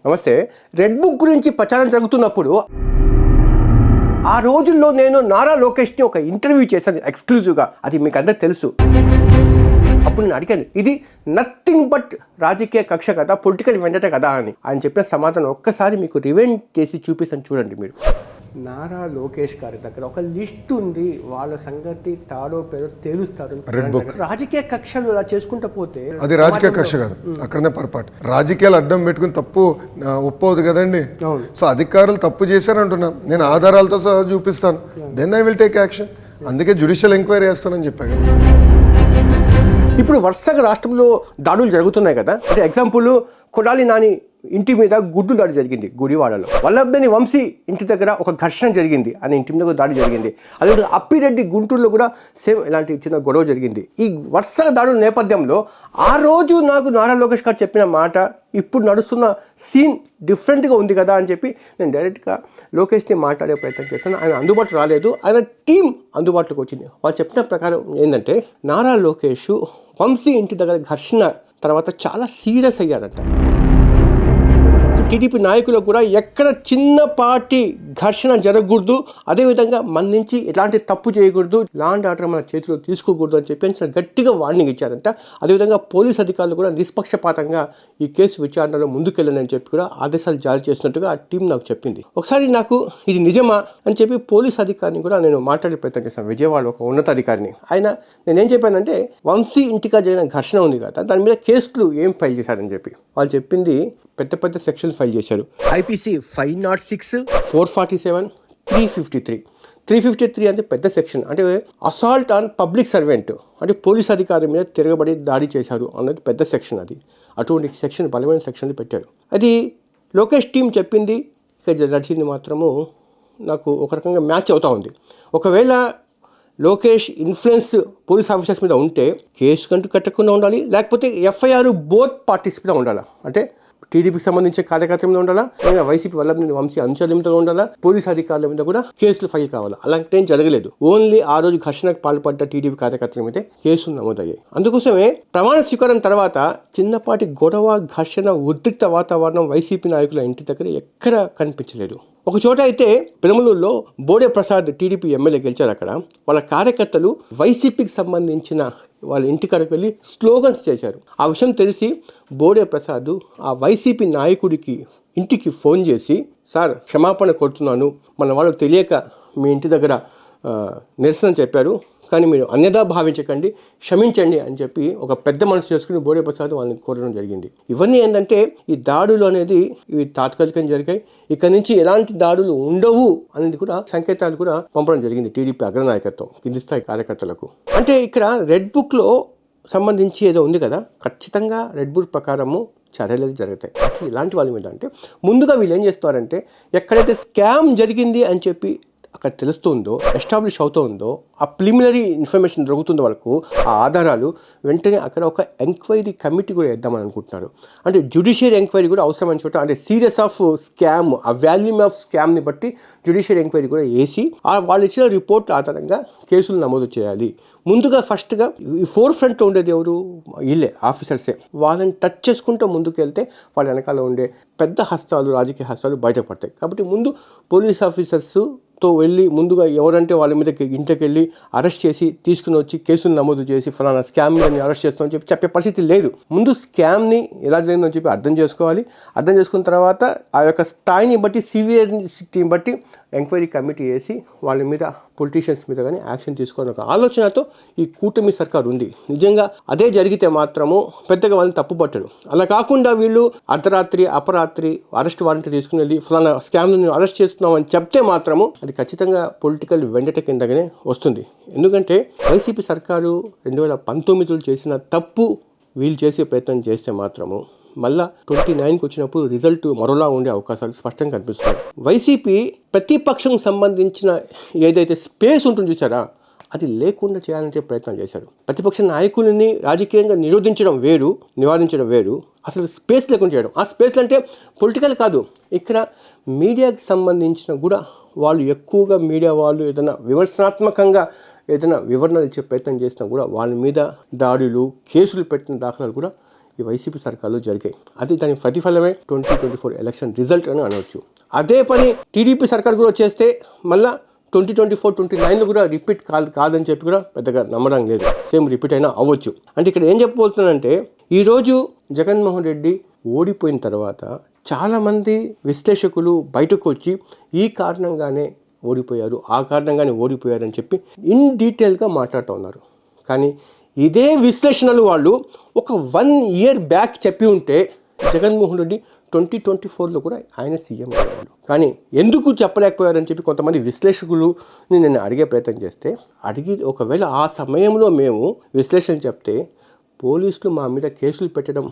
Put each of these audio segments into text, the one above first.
నమస్తే. Red book గురించి ప్రచారం జరుగుతున్నప్పుడు ఆ రోజుల్లో నేను నారా లోకేష్ని ఒక ఇంటర్వ్యూ చేశాను ఎక్స్క్లూజివ్గా. అది మీకు అందరూ తెలుసు. అప్పుడు నేను అడిగాను, ఇది నథింగ్ బట్ రాజకీయ కక్ష కదా, పొలిటికల్ వెండట కదా అని. ఆయన చెప్పిన సమాధానం ఒక్కసారి మీకు రివైండ్ చేసి చూపిస్తాను చూడండి. మీరు నారా లోకేష్ గారి దగ్గర ఒక లిస్ట్ ఉంది, వాళ్ళ సంగతి తాడో పేరో తేలుస్తారు. రాజకీయ కక్షలు ఇలా చేసుకుంటూ పోతే అది రాజకీయ కక్ష కాదు, అక్కడనే పొరపాటు. రాజకీయాలు అడ్డం పెట్టుకుని తప్పు ఒప్పవుదు కదండి. సో అధికారులు తప్పు చేశారంటున్నా, నేను ఆధారాలతో సహా చూపిస్తాను, then I will take action. అందుకే జ్యుడిషియల్ ఎంక్వైరీ చేస్తానని చెప్పాను. ఇప్పుడు వరుసగా రాష్ట్రంలో దాడులు జరుగుతున్నాయి కదా. అంటే ఎగ్జాంపుల్, కొడాలి నాని ఇంటి మీద గుడ్డు దాడి జరిగింది గుడివాడలో. వల్లభనేని వంశీ ఇంటి దగ్గర ఒక ఘర్షణ జరిగింది, అని ఇంటి మీద దాడి జరిగింది. అదేవిధంగా అప్పిరెడ్డి గుంటూరులో కూడా సేమ్ ఇలాంటి చిన్న గొడవ జరిగింది. ఈ వరుస దాడుల నేపథ్యంలో ఆ రోజు నాకు నారా లోకేష్ గారు చెప్పిన మాట ఇప్పుడు నడుస్తున్న సీన్ డిఫరెంట్గా ఉంది కదా అని చెప్పి నేను డైరెక్ట్గా లోకేష్ని మాట్లాడే ప్రయత్నం చేస్తాను. ఆయన అందుబాటులో రాలేదు, ఆయన టీం అందుబాటులోకి వచ్చింది. వాళ్ళు చెప్పిన ప్రకారం ఏంటంటే, నారా లోకేష్ వంశీ ఇంటి దగ్గర ఘర్షణ తర్వాత చాలా సీరియస్ అయ్యారంట. టీడీపీ నాయకులకు కూడా ఎక్కడ చిన్నపాటి ఘర్షణ జరగకూడదు, అదేవిధంగా మన నుంచి ఎలాంటి తప్పు చేయకూడదు, లా అండ్ ఆర్డర్ మన చేతిలో తీసుకోకూడదు అని చెప్పి గట్టిగా వార్నింగ్ ఇచ్చారంట. అదేవిధంగా పోలీస్ అధికారులు కూడా నిష్పక్షపాతంగా ఈ కేసు విచారణలో ముందుకెళ్ళని చెప్పి కూడా ఆదేశాలు జారీ చేసినట్టుగా ఆ టీం నాకు చెప్పింది. ఒకసారి నాకు ఇది నిజమా అని చెప్పి పోలీస్ అధికారిని కూడా నేను మాట్లాడే ప్రయత్నం చేశాను, విజయవాడ ఒక ఉన్నతాధికారిని. ఆయన నేనేం చెప్పానంటే, వంశీ ఇంటికా జరిగిన ఘర్షణ ఉంది కదా, దాని మీద కేసులు ఏం ఫైల్ చేశారని చెప్పి వాళ్ళు చెప్పింది. పెద్ద పెద్ద సెక్షన్లు ఫైల్ చేశారు. ఐపీసీ 506, 447, 353. 353 అంటే పెద్ద సెక్షన్, అంటే అసాల్ట్ ఆన్ పబ్లిక్ సర్వెంట్, అంటే పోలీస్ అధికారి మీద తిరగబడి దాడి చేశారు అన్నది పెద్ద సెక్షన్. అది అటువంటి సెక్షన్, బలమైన సెక్షన్లు పెట్టారు. అది లోకేష్ టీం చెప్పింది, ఇక నడిచింది మాత్రము నాకు ఒక రకంగా మ్యాచ్ అవుతూ ఉంది. ఒకవేళ లోకేష్ ఇన్ఫ్లుయెన్స్ పోలీస్ ఆఫీసర్స్ మీద ఉంటే కేసు కంటూ కట్టకుండా ఉండాలి, లేకపోతే ఎఫ్ఐఆర్ బోత్ పార్టీస్ మీద ఉండాలా. అంటే టీడీపీకి సంబంధించిన కార్యకర్తల మీద ఉండాలా, లేదా వైసీపీ వల్లభనేని వంశీ అనుచరుల మీద ఉండాలా, పోలీస్ అధికారుల మీద కూడా కేసులు ఫైల్ కావాలా. అలాంటి ఏం జరగలేదు. ఓన్లీ ఆ రోజు ఘర్షణకు పాల్పడ్డ టీడీపీ కార్యకర్తల మీద కేసులు నమోదయ్యాయి. అందుకోసమే ప్రమాణ స్వీకారం తర్వాత చిన్నపాటి గొడవ, ఘర్షణ, ఉద్రిక్త వాతావరణం వైసీపీ నాయకుల ఇంటి దగ్గర ఎక్కడ కనిపించలేదు. ఒక చోట అయితే పెనమలూరులో బోడే ప్రసాద్ టీడీపీ ఎమ్మెల్యే గెలిచారు. అక్కడ వాళ్ళ కార్యకర్తలు వైసీపీకి సంబంధించిన వాళ్ళ ఇంటికాడికి వెళ్ళి స్లోగన్స్ చేశారు. ఆ విషయం తెలిసి బోడే ప్రసాద్ ఆ వైసీపీ నాయకుడికి ఇంటికి ఫోన్ చేసి, సార్ క్షమాపణ కొడుతున్నాను, మన వాళ్ళు తెలియక మీ ఇంటి దగ్గర నిరసన చెప్పారు, కానీ మీరు అన్యదా భావించకండి, క్షమించండి అని చెప్పి ఒక పెద్ద మనసు చేసుకుని బోడే ప్రసాద్ వాళ్ళని కోరడం జరిగింది. ఇవన్నీ ఏంటంటే, ఈ దాడులు అనేది ఇవి తాత్కాలికంగా జరిగాయి, ఇక్కడ నుంచి ఎలాంటి దాడులు ఉండవు అనేది కూడా సంకేతాలు కూడా పంపడం జరిగింది టీడీపీ అగ్రనాయకత్వం కింది స్థాయి కార్యకర్తలకు. అంటే ఇక్కడ రెడ్ బుక్లో సంబంధించి ఏదో ఉంది కదా, ఖచ్చితంగా రెడ్ బుక్ ప్రకారము చర్యలు జరుగుతాయి. ఇలాంటి వాళ్ళ మీద అంటే ముందుగా వీళ్ళు ఏం చేస్తారంటే, ఎక్కడైతే స్కామ్ జరిగింది అని చెప్పి అక్కడ తెలుస్తుందో, ఎస్టాబ్లిష్ అవుతుందో, ఆ ప్రిలిమినరీ ఇన్ఫర్మేషన్ దొరుకుతుందో వాళ్ళకు, ఆ ఆధారాలు వెంటనే అక్కడ ఒక ఎంక్వైరీ కమిటీ కూడా వేద్దామని అనుకుంటున్నారు. అంటే జ్యుడిషియరీ ఎంక్వైరీ కూడా అవసరమని చోట, అంటే సీరియస్ ఆఫ్ స్కామ్, ఆ వాల్యూమ్ ఆఫ్ స్కామ్ని బట్టి జ్యుడిషియరీ ఎంక్వైరీ కూడా వేసి వాళ్ళు ఇచ్చిన రిపోర్ట్ ఆధారంగా కేసులు నమోదు చేయాలి. ముందుగా ఫస్ట్గా ఈ ఫోర్ ఫ్రంట్లో ఉండేది ఎవరు? వీళ్ళే, ఆఫీసర్సే. వాళ్ళని టచ్ చేసుకుంటూ ముందుకు వెళ్తే వాళ్ళ వెనకాల ఉండే పెద్ద హస్తాలు, రాజకీయ హస్తాలు బయటపడతాయి. కాబట్టి ముందు పోలీస్ ఆఫీసర్స్తో వెళ్ళి ముందుగా ఎవరంటే వాళ్ళ మీద ఇంటికి వెళ్ళి అరెస్ట్ చేసి తీసుకుని వచ్చి కేసులు నమోదు చేసి ఫలానా స్కామ్ అని అరెస్ట్ చేస్తామని చెప్పి చెప్పే పరిస్థితి లేదు. ముందు స్కామ్ని ఎలా జరిగిందని చెప్పి అర్థం చేసుకోవాలి. అర్థం చేసుకున్న తర్వాత ఆ యొక్క స్థాయిని బట్టి, సివియరిటీని బట్టి ఎంక్వైరీ కమిటీ వేసి వాళ్ళ మీద, పొలిటీషియన్స్ మీద కానీ యాక్షన్ తీసుకోవడం ఒక ఆలోచనతో ఈ కూటమి సర్కారు ఉంది. నిజంగా అదే జరిగితే మాత్రము పెద్దగా వాళ్ళని తప్పుపట్టడు. అలా కాకుండా వీళ్ళు అర్ధరాత్రి, అపరాత్రి అరెస్ట్ వారెంట్ తీసుకుని వెళ్ళి ఫలానా స్కామ్లను అరెస్ట్ చేస్తున్నామని చెప్తే మాత్రము అది ఖచ్చితంగా పొలిటికల్ వెండట కిందగానే వస్తుంది. ఎందుకంటే వైసీపీ సర్కారు 2019లో చేసిన తప్పు వీళ్ళు చేసే ప్రయత్నం చేస్తే మాత్రము మళ్ళా 29కి వచ్చినప్పుడు రిజల్ట్ మరోలా ఉండే అవకాశాలు స్పష్టంగా కనిపిస్తాయి. వైసీపీ ప్రతిపక్షం సంబంధించిన ఏదైతే స్పేస్ ఉంటుంది చూసారా, అది లేకుండా చేయాలంటే ప్రయత్నం చేశారు. ప్రతిపక్ష నాయకులని రాజకీయంగా నిరోధించడం వేరు, నివారించడం వేరు, అసలు స్పేస్ లేకుండా చేయడం. ఆ స్పేస్ అంటే పొలిటికల్ కాదు, ఇక్కడ మీడియాకి సంబంధించిన కూడా వాళ్ళు ఎక్కువగా, మీడియా వాళ్ళు ఏదైనా విమర్శనాత్మకంగా ఏదైనా వివరణలు ఇచ్చే ప్రయత్నం చేసినా కూడా వాళ్ళ మీద దాడులు, కేసులు పెట్టిన దాఖలాలు కూడా ఈ వైసీపీ సర్కార్లో జరిగాయి. అది దాని ప్రతిఫలమే 2024 ఎలక్షన్ రిజల్ట్ అని అనవచ్చు. అదే పని టీడీపీ సర్కార్ కూడా చేస్తే మళ్ళీ 2024-29 కూడా రిపీట్ కాదని చెప్పి కూడా పెద్దగా నమ్మడం లేదు. సేమ్ రిపీట్ అయినా అవ్వచ్చు. అంటే ఇక్కడ ఏం చెప్పబోతున్నానంటే, ఈరోజు జగన్మోహన్ రెడ్డి ఓడిపోయిన తర్వాత చాలామంది విశ్లేషకులు బయటకు వచ్చి ఈ కారణంగానే ఓడిపోయారు, ఆ కారణంగానే ఓడిపోయారు అని చెప్పి ఇన్ డీటెయిల్గా మాట్లాడుతూ ఉన్నారు. కానీ ఇదే విశ్లేషణలు వాళ్ళు ఒక 1 year బ్యాక్ చెప్పి ఉంటే జగన్మోహన్ రెడ్డి 2024లో కూడా ఆయన సీఎం అయ్యాడు. కానీ ఎందుకు చెప్పలేకపోయారని చెప్పి కొంతమంది విశ్లేషకులని నేను అడిగే ప్రయత్నం చేస్తే, ఒకవేళ ఆ సమయంలో మేము విశ్లేషణ చెప్తే పోలీసులు మా మీద కేసులు పెట్టడం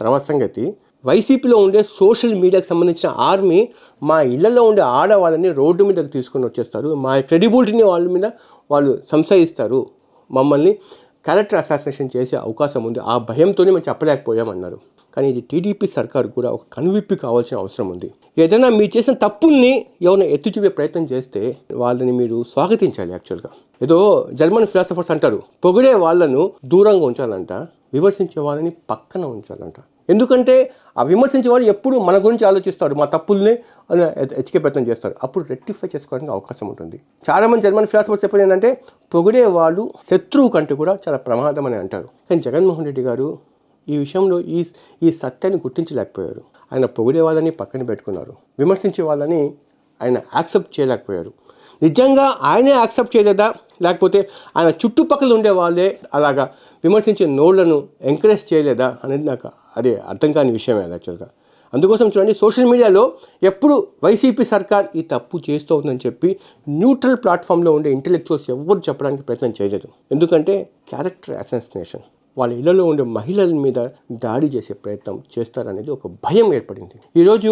తర్వాత సంగతి, వైసీపీలో ఉండే సోషల్ మీడియాకి సంబంధించిన ఆర్మీ మా ఇళ్లలో ఉండే ఆడవాళ్ళని రోడ్డు మీదకి తీసుకొని వచ్చేస్తారు, మా క్రెడిబిలిటీని వాళ్ళు సంశయిస్తారు, మమ్మల్ని క్యారెక్టర్ అసాసినేషన్ చేసే అవకాశం ఉంది, ఆ భయంతోనే మేము చెప్పలేకపోయామన్నారు. కానీ ఇది టీడీపీ సర్కారు కూడా ఒక కనువిప్పి కావాల్సిన అవసరం ఉంది. ఏదైనా మీరు చేసిన తప్పుల్ని ఎవరైనా ఎత్తి చూపే ప్రయత్నం చేస్తే వాళ్ళని మీరు స్వాగతించాలి. యాక్చువల్గా ఏదో జర్మన్ ఫిలాసఫర్స్ అంటారు, పొగిడే వాళ్ళను దూరంగా ఉంచాలంట, విమర్శించే వాళ్ళని పక్కన ఉంచాలంట. ఎందుకంటే ఆ విమర్శించే వాళ్ళు ఎప్పుడు మన గురించి ఆలోచిస్తాడు, మా తప్పుల్ని ఎత్తికే ప్రయత్నం చేస్తారు, అప్పుడు రెక్టిఫై చేసుకోవడానికి అవకాశం ఉంటుంది. చాలామంది జర్మన్ ఫిలాసఫర్స్ చెప్పేది ఏంటంటే, పొగిడే వాళ్ళు శత్రువు కంటే కూడా చాలా ప్రమాదం అని అంటారు. కానీ జగన్మోహన్ రెడ్డి గారు ఈ విషయంలో ఈ సత్యాన్ని గుర్తించలేకపోయారు. ఆయన పొగిడే వాళ్ళని పక్కన పెట్టుకున్నారు, విమర్శించే వాళ్ళని ఆయన యాక్సెప్ట్ చేయలేకపోయారు. నిజంగా ఆయనే యాక్సెప్ట్ చేయలేదా, లేకపోతే ఆయన చుట్టుపక్కల ఉండే వాళ్ళే అలాగా విమర్శించే నోళ్లను ఎంకరేజ్ చేయలేదా అనేది నాకు అదే అర్థం కాని విషయమే యాక్చువల్గా. అందుకోసం చూడండి, సోషల్ మీడియాలో ఎప్పుడు వైసీపీ సర్కార్ ఈ తప్పు చేస్తూ ఉందని చెప్పి న్యూట్రల్ ప్లాట్ఫామ్లో ఉండే ఇంటెలెక్చువల్స్ ఎవరు చెప్పడానికి ప్రయత్నం చేయలేదు. ఎందుకంటే క్యారెక్టర్ అసాసినేషన్, వాళ్ళ ఇళ్లలో ఉండే మహిళల మీద దాడి చేసే ప్రయత్నం చేస్తారనేది ఒక భయం ఏర్పడింది. ఈరోజు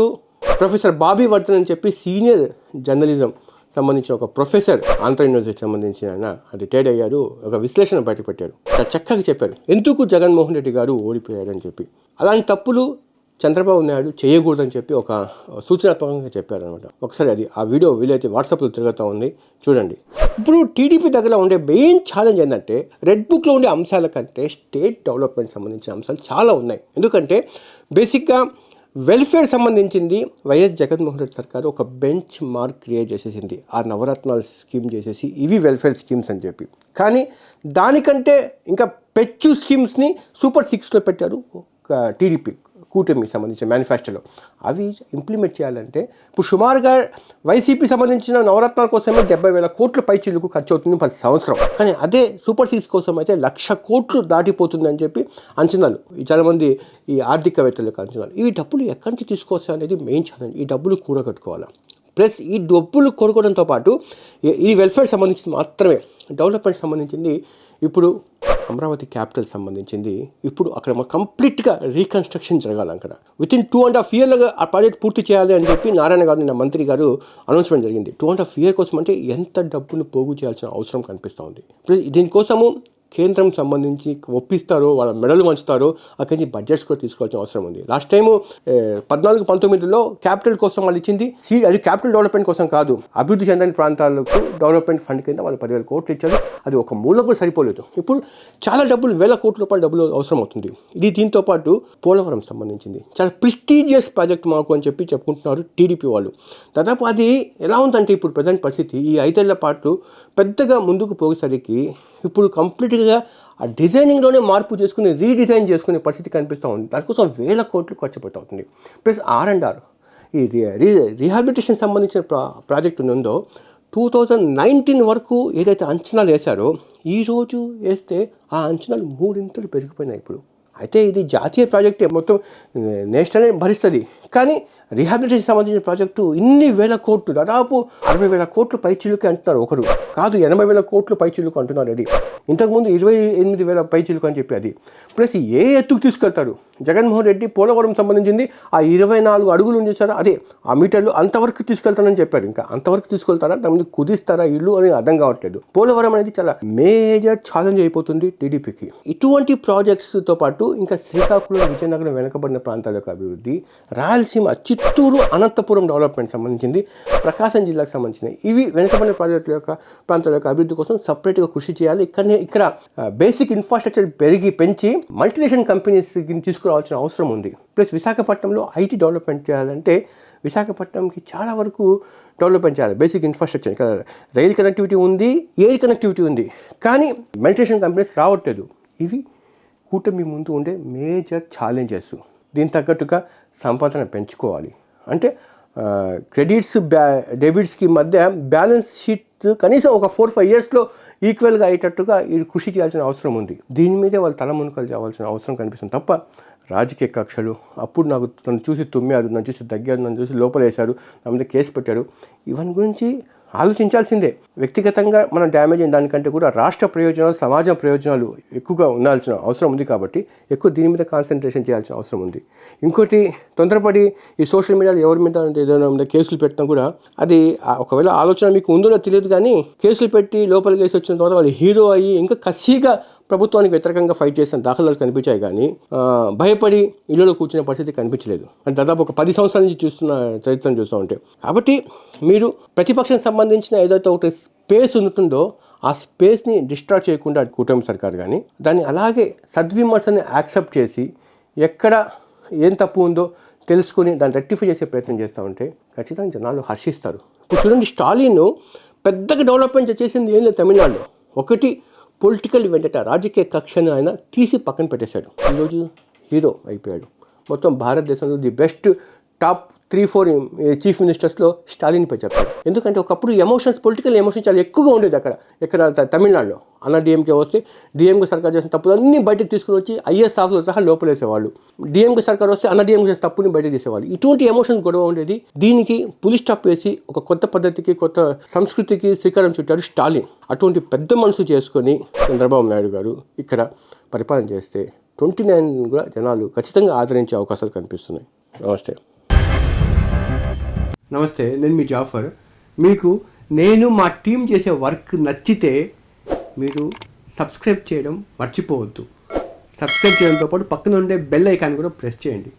ప్రొఫెసర్ బాబీ వర్ధన్ అని చెప్పి సీనియర్ జర్నలిజం సంబంధించిన ఒక ప్రొఫెసర్ ఆంధ్ర యూనివర్సిటీకి సంబంధించిన ఆయన రిటైర్డ్ అయ్యారు, ఒక విశ్లేషణ బయటపెట్టారు. చాలా చక్కగా చెప్పారు ఎందుకు జగన్మోహన్ రెడ్డి గారు ఓడిపోయారని చెప్పి. అలాంటి తప్పులు చంద్రబాబు నాయుడు చేయకూడదని చెప్పి ఒక సూచనాత్మకంగా చెప్పారనమాట. ఒకసారి ఆ వీడియో వీలైతే వాట్సాప్లో తిరుగుతూ ఉంది, చూడండి. ఇప్పుడు టీడీపీ దగ్గర ఉండే మెయిన్ ఛాలెంజ్ ఏంటంటే, రెడ్ బుక్లో ఉండే అంశాల కంటే స్టేట్ డెవలప్మెంట్ సంబంధించిన అంశాలు చాలా ఉన్నాయి. ఎందుకంటే బేసిక్గా వెల్ఫేర్ సంబంధించింది వైఎస్ జగన్మోహన్ రెడ్డి సర్కారు ఒక బెంచ్ మార్క్ క్రియేట్ చేసేసింది, ఆ నవరత్నాల స్కీమ్ చేసేసి ఇవి వెల్ఫేర్ స్కీమ్స్ అని చెప్పి. కానీ దానికంటే ఇంకా పెచ్చు స్కీమ్స్ని సూపర్ 6లో పెట్టారు టీడీపీ కూటమికి సంబంధించిన మేనిఫెస్టోలో. అవి ఇంప్లిమెంట్ చేయాలంటే ఇప్పుడు సుమారుగా వైసీపీ సంబంధించిన నవరత్నాల కోసమే 70,000 కోట్ల పైచిలుకు ఖర్చు అవుతుంది ప్రతి సంవత్సరం. కానీ అదే సూపర్ 6 కోసం అయితే 1,00,000 కోట్లు దాటిపోతుందని చెప్పి అంచనాలు, చాలామంది ఈ ఆర్థికవేత్తల యొక్క అంచనాలు. ఈ డబ్బులు ఎక్కడి నుంచి తీసుకోవచ్చు అనేది మెయిన్ ఛాలెంజ్. ఈ డబ్బులు కూడగట్టుకోవాలి. ప్లస్ ఈ డబ్బులు కొనుక్కోవడంతో పాటు ఈ వెల్ఫేర్ సంబంధించింది మాత్రమే, డెవలప్మెంట్ సంబంధించింది ఇప్పుడు అమరావతి క్యాపిటల్ సంబంధించింది ఇప్పుడు అక్కడ కంప్లీట్గా రీకన్స్ట్రక్షన్ జరగాలి. అక్కడ వితిన్ 2.5 years ఆ ప్రాజెక్ట్ పూర్తి చేయాలి అని చెప్పి నారాయణ గారు నిన్న మంత్రి గారు అనౌన్స్మెంట్ జరిగింది. 2.5 years కోసం అంటే ఎంత డబ్బును పోగు చేయాల్సిన అవసరం కనిపిస్తూ ఉంది. దీనికోసము కేంద్రం సంబంధించి ఒప్పిస్తారో, వాళ్ళ మెడలు వంచుతారో, అక్కడి నుంచి బడ్జెట్స్ కూడా తీసుకోవాల్సిన అవసరం ఉంది. లాస్ట్ టైము 14-19లో క్యాపిటల్ కోసం వాళ్ళు ఇచ్చింది అది క్యాపిటల్ డెవలప్మెంట్ కోసం కాదు, అభివృద్ధి చెందని ప్రాంతాలకు డెవలప్మెంట్ ఫండ్ కింద వాళ్ళు 10,000 కోట్లు ఇచ్చారు. అది ఒక మూలకు కూడా సరిపోలేదు. ఇప్పుడు చాలా డబ్బులు, 1,000 కోట్ల రూపాయల డబ్బులు అవసరం అవుతుంది. దీంతో పాటు పోలవరం సంబంధించింది చాలా ప్రెస్టీజియస్ ప్రాజెక్ట్ మాకు అని చెప్పి చెప్పుకుంటున్నారు టీడీపీ వాళ్ళు. దాదాపు అది ఎలా ఉందంటే ఇప్పుడు ప్రజెంట్ పరిస్థితి ఈ 5 ఏళ్ల పాటు పెద్దగా ముందుకు పోయేసరికి ఇప్పుడు కంప్లీట్గా ఆ డిజైనింగ్లోనే మార్పు చేసుకుని రీడిజైన్ చేసుకునే పరిస్థితి కనిపిస్తూ ఉంది. దానికోసం 1,000 కోట్లు ఖర్చు పెట్టవుతుంది. ప్లస్ R&R ఈ రీహాబిలిటేషన్ సంబంధించిన ప్రాజెక్టు ఉందో 2019 వరకు ఏదైతే అంచనాలు వేశారో ఈరోజు వేస్తే ఆ అంచనాలు 3 ఇంతలు పెరిగిపోయినాయి ఇప్పుడు. అయితే ఇది జాతీయ ప్రాజెక్టే, మొత్తం నేషనల్ భరిస్తుంది. కానీ రీహాబిలిటేషన్ సంబంధించిన ప్రాజెక్టు ఇన్ని 1,000 కోట్లు, దాదాపు 60,000 కోట్లు పైచిలుకే అంటున్నారు. ఒకరు కాదు 80,000 కోట్లు పైచిలుకు అంటున్నారు. అది ఇంతకుముందు 28,000 పైచిలుకు అని చెప్పి. అది ప్లస్ ఏ ఎత్తుకు తీసుకెళ్తారు జగన్మోహన్ రెడ్డి. పోలవరం సంబంధించింది ఆ 24 అడుగులు చేశారు, అదే ఆ మీటర్లు అంతవరకు తీసుకెళ్తానని చెప్పారు. ఇంకా అంతవరకు తీసుకెళ్తారా, దాని కుదిస్తారా ఇల్లు అని అర్థం కావట్లేదు. పోలవరం అనేది చాలా మేజర్ ఛాలెంజ్ అయిపోతుంది టీడీపీకి. ఇటువంటి ప్రాజెక్ట్స్తో పాటు ఇంకా శ్రీకాకుళం, విజయనగరం వెనుకబడిన ప్రాంతాల యొక్క అభివృద్ధి, రాయలసీమ అచ్చి చిత్తూరు అనంతపురం డెవలప్మెంట్ సంబంధించింది, ప్రకాశం జిల్లాకు సంబంధించిన ఇవి వెనుకబడిన ప్రాంతాల యొక్క అభివృద్ధి కోసం సపరేట్గా కృషి చేయాలి. ఇక్కడ బేసిక్ ఇన్ఫ్రాస్ట్రక్చర్ పెంచి మల్టీనేషనల్ కంపెనీస్కి తీసుకురావాల్సిన అవసరం ఉంది. ప్లస్ విశాఖపట్నంలో ఐటీ డెవలప్మెంట్ చేయాలంటే విశాఖపట్నంకి చాలా వరకు డెవలప్మెంట్ చేయాలి. బేసిక్ ఇన్ఫ్రాస్ట్రక్చర్ ఇక్కడ రైల్ కనెక్టివిటీ ఉంది, ఎయిర్ కనెక్టివిటీ ఉంది, కానీ మల్టీనేషనల్ కంపెనీస్ రావట్లేదు. ఇవి కూటమి ముందు ఉండే మేజర్ ఛాలెంజెస్. దీని తగ్గట్టుగా సంపాదన పెంచుకోవాలి అంటే క్రెడిట్స్ డెబిట్స్కి మధ్య బ్యాలెన్స్ షీట్ కనీసం ఒక 4-5 ఇయర్స్లో ఈక్వల్గా అయ్యేటట్టుగా ఇది కృషి చేయాల్సిన అవసరం ఉంది. దీని మీదే వాళ్ళు తలమునకలు చేయాల్సిన అవసరం కనిపిస్తుంది తప్ప రాజకీయ కక్షలు, అప్పుడు నాకు నన్ను చూసి తుమ్మారు, నన్ను చూసి తగ్గారు, నన్ను చూసి లోపలేశారు, నా మీద కేసు పెట్టారు, ఇవన్నీ గురించి ఆలోచించాల్సిందే. వ్యక్తిగతంగా మనం డ్యామేజ్ అయిన దానికంటే కూడా రాష్ట్ర ప్రయోజనాలు, సమాజం ప్రయోజనాలు ఎక్కువగా ఉండాల్సిన అవసరం ఉంది. కాబట్టి ఎక్కువ దీని మీద కాన్సన్ట్రేషన్ చేయాల్సిన అవసరం ఉంది. ఇంకోటి, తొందరపడి ఈ సోషల్ మీడియాలో ఎవరి మీద ఏదైనా కేసులు పెట్టినా కూడా అది ఒకవేళ ఆలోచన మీకు ఉందో తెలియదు, కానీ కేసులు పెట్టి లోపలికి వేసి వచ్చిన తర్వాత వాళ్ళు హీరో అయ్యి ఇంకా కసిగా ప్రభుత్వానికి వ్యతిరేకంగా ఫైట్ చేసిన దాఖలాలు కనిపించాయి, కానీ భయపడి ఇళ్లలో కూర్చునే పరిస్థితి కనిపించలేదు. అంటే దాదాపు ఒక 10 సంవత్సరాల నుంచి చూస్తున్న చరిత్రను చూస్తూ ఉంటే. కాబట్టి మీరు ప్రతిపక్షం సంబంధించిన ఏదైతే ఒకటి స్పేస్ ఉంటుందో ఆ స్పేస్ని డిస్ట్రాక్ట్ చేయకుండా కూటమి సర్కార్ కానీ దాన్ని అలాగే సద్విమర్శని యాక్సెప్ట్ చేసి ఎక్కడ ఏం తప్పు ఉందో తెలుసుకుని దాన్ని రెక్టిఫై చేసే ప్రయత్నం చేస్తూ ఉంటే ఖచ్చితంగా జనాలు హర్షిస్తారు. ఇప్పుడు చూడండి, స్టాలిన్ పెద్దగా డెవలప్మెంట్ చేసింది ఏం లేదు తమిళనాడులో. ఒకటి పొలిటికల్ వెంటట రాజకీయ కక్షను ఆయన తీసి పక్కన పెట్టేశాడు. ఈరోజు హీరో అయిపోయాడు. మొత్తం భారతదేశంలో ది బెస్ట్ టాప్ 3-4 చీఫ్ మినిస్టర్స్లో స్టాలిన్ పై చెప్పారు. ఎందుకంటే ఒకప్పుడు ఎమోషన్స్, పొలిటికల్ ఎమోషన్స్ చాలా ఎక్కువగా ఉండేది ఎక్కడ తమిళనాడులో. అన్న డిఎంకే వస్తే డిఎంకే సర్కార్ చేసిన తప్పులన్నీ బయటకు తీసుకుని వచ్చి ఐఏఎస్ ఆఫీసర్ సహా లోపలేసేవాళ్ళు. డిఎంకే సర్కార్ వస్తే అన్న డిఎంకే చేసిన తప్పుని బయటకు తీసేవాళ్ళు. ఇటువంటి ఎమోషన్స్ గొడవ ఉండేది. దీనికి పులి స్టాప్ వేసి ఒక కొత్త పద్ధతికి, కొత్త సంస్కృతికి శ్రీకారం చుట్టాడు స్టాలిన్. అటువంటి పెద్ద మనసు చేసుకొని చంద్రబాబు నాయుడు గారు ఇక్కడ పరిపాలన చేస్తే 29 కూడా జనాలు ఖచ్చితంగా ఆదరించే అవకాశాలు కనిపిస్తున్నాయి. నమస్తే, నేను మీ జాఫర్. మీకు నేను మా టీం చేసే వర్క్ నచ్చితే మీరు సబ్స్క్రైబ్ చేయడం మర్చిపోవద్దు. సబ్స్క్రైబ్ చేయడంతో పాటు పక్కన ఉండే బెల్ ఐకాన్ కూడా ప్రెస్ చేయండి.